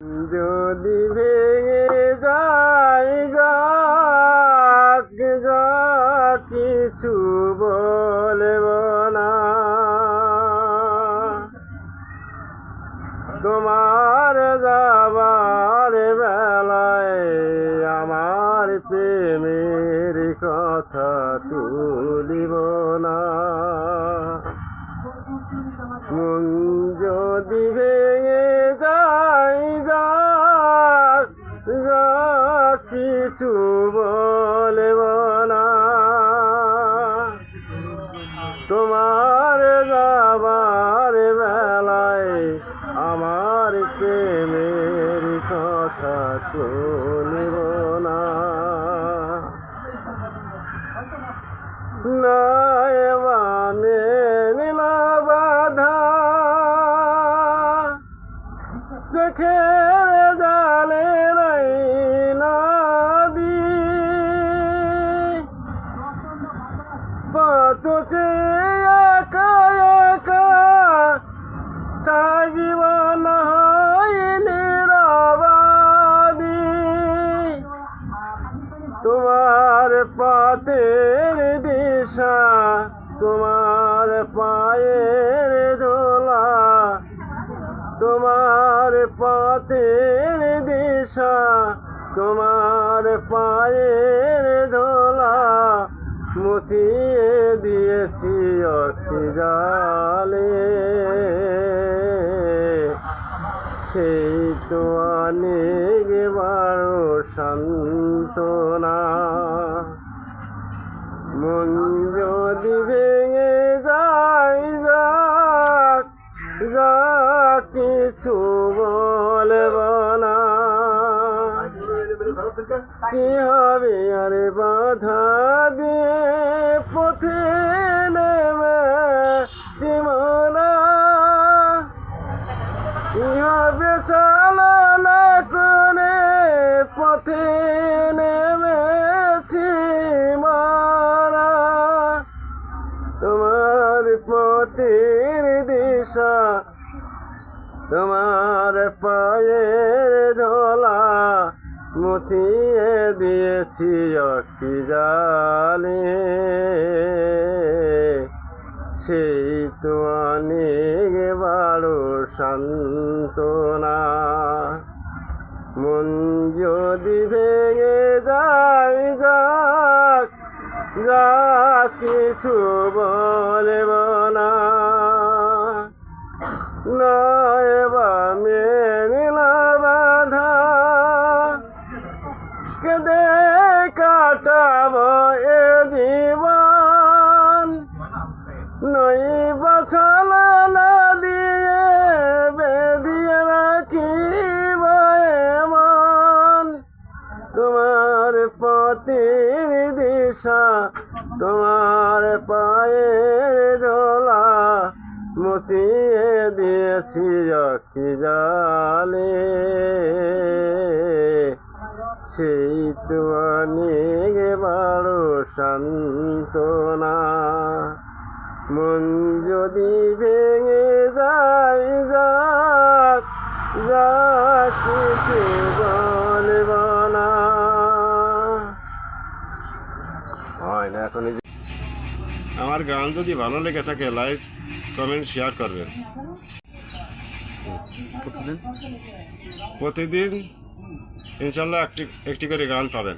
যদি ভেঙে যায় যাক, যা কিছু বলব না, তোমার যাবার বেলায় আমার প্রেমের কথা তুলিব না। মন যদি ভেঙে যায় যাক, যা কিছু বলব না, তোমার যাবার বেলায় আমার প্রেমের কথা তুলিব না। চোখের জালে রই নদী, পথ চেয়ে একা একা থাকিব না নিরবাদি। তোমার পথের দিশা, তোমার পায়ের ধুলা, তোমার পথের দিশা, তোমার পায়ের ধুলা মুছিয়ে দিয়েছি অখি জালে। সেই তো অনেক বড় সান্ত্বনা। মন যদি ভেঙে যায় যাক, যা কিছু বলব না, কি হবে আরে বাধা দিয়ে পথে নেমে জীবনা, কি হবে চালনা করে পথে নেমেছি মারা। তোমার পথের দিশা, তোমার পায়ের ধোলা মুছিয়ে দিয়েছি অখি জালে। সেই তো অনেক বড় সান্ত্বনা। মন যদি ভেঙে যায় যাক, যা কিছু বলব না, নয় বা মেনে বাধা কেঁদে কাটাব এ জীবন, নই বছর না দিয়ে বেঁধিয়ে রাখিব এমন। তোমার পথের দিশা, তোমার পায়ের ধোলা মুছিয়ে দিয়েছি অখি জালে। সেই তো অনেক বড় সান্ত্বনা। মন যদি ভেঙে যায় যাক, যা কিছু বলব না। হয় না এখন। আমার গান যদি ভালো লেগে থাকে লাইক কমেন্ট শেয়ার করবেন। প্রতিদিন ইনশাল্লাহ একটি করে গান পাবেন।